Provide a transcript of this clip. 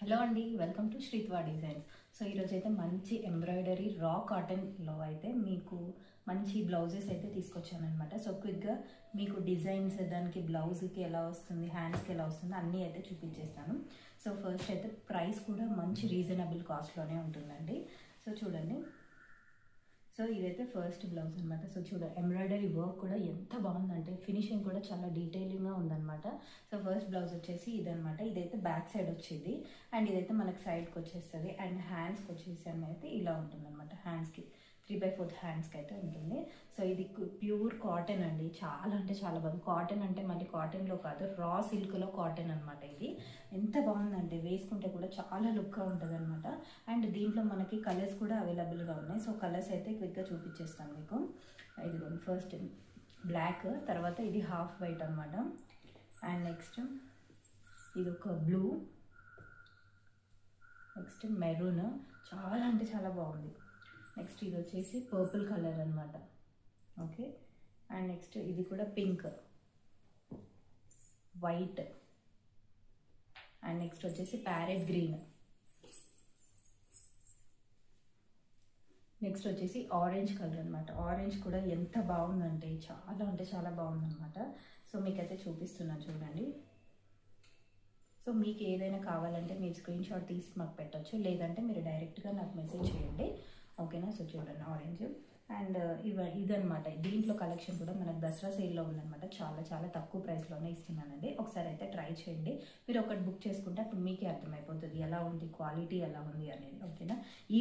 Hello అండి, welcome to శ్రీత్వా designs. So ఈరోజు అయితే మంచి ఎంబ్రాయిడరీ రా కాటన్లో అయితే మీకు మంచి బ్లౌజెస్ అయితే తీసుకొచ్చాను అనమాట. సో క్విక్గా మీకు డిజైన్స్, దానికి బ్లౌజ్కి ఎలా వస్తుంది, హ్యాండ్స్కి ఎలా వస్తుంది అన్నీ అయితే చూపించేస్తాను. సో ఫస్ట్ అయితే ప్రైస్ కూడా మంచి రీజనబుల్ కాస్ట్లోనే ఉంటుందండి. సో చూడండి, సో ఇదైతే ఫస్ట్ బ్లౌజ్ అనమాట. సో ఎంబ్రాయిడరీ వర్క్ కూడా ఎంత బాగుందంటే ఫినిషింగ్ కూడా చాలా డీటెయిలింగ్గా ఉందన్నమాట. సో ఫస్ట్ బ్లౌజ్ వచ్చేసి ఇదనమాట. ఇదైతే బ్యాక్ సైడ్ వచ్చింది అండ్ ఇదైతే మనకి సైడ్కి వచ్చేస్తుంది అండ్ హ్యాండ్స్కి వచ్చేసి అయితే ఇలా ఉంటుందన్నమాట. హ్యాండ్స్కి 3/4 హ్యాండ్స్కి అయితే ఉంటుంది. సో ఇది ప్యూర్ కాటన్ అండి. చాలా అంటే చాలా బాగుంది. కాటన్ అంటే మళ్ళీ కాటన్లో కాదు, రా సిల్క్లో కాటన్ అనమాట. ఇది ఎంత బాగుందంటే వేసుకుంటే కూడా చాలా లుక్గా ఉంటుంది అనమాట. అండ్ దీంట్లో మనకి కలర్స్ కూడా అవైలబుల్గా ఉన్నాయి. సో కలర్స్ అయితే క్విక్గా చూపించేస్తాను మీకు. ఇదిగోండి, ఫస్ట్ బ్లాక్, తర్వాత ఇది హాఫ్ వైట్ అనమాట. అండ్ నెక్స్ట్ ఇది ఒక బ్లూ, నెక్స్ట్ మెరూన్, చాలా అంటే చాలా బాగుంది. నెక్స్ట్ ఇది వచ్చేసి పర్పుల్ కలర్ అనమాట. ఓకే, అండ్ నెక్స్ట్ ఇది కూడా పింక్, వైట్, అండ్ నెక్స్ట్ వచ్చేసి ప్యారెట్ గ్రీన్, నెక్స్ట్ వచ్చేసి ఆరెంజ్ కలర్ అనమాట. ఆరెంజ్ కూడా ఎంత బాగుందంటే చాలా అంటే చాలా బాగుందన్నమాట. సో మీకైతే చూపిస్తున్నాను చూడండి. సో మీకు ఏదైనా కావాలంటే మీరు స్క్రీన్ షాట్ తీసి మాకు పెట్టచ్చు, లేదంటే మీరు డైరెక్ట్గా నాకు మెసేజ్ చేయండి. ఓకేనా. సో చూడండి ఆరెంజ్ అండ్ ఇదనమాట. దీంట్లో కలెక్షన్ కూడా మనకు దసరా సేల్లో ఉందన్నమాట. చాలా చాలా తక్కువ ప్రైస్లోనే ఇస్తున్నానండి. ఒకసారి అయితే ట్రై చేయండి. మీరు ఒకటి బుక్ చేసుకుంటే అప్పుడు మీకే అర్థమైపోతుంది ఎలా ఉంది, క్వాలిటీ ఎలా ఉంది అనేది. ఓకేనా. ఈ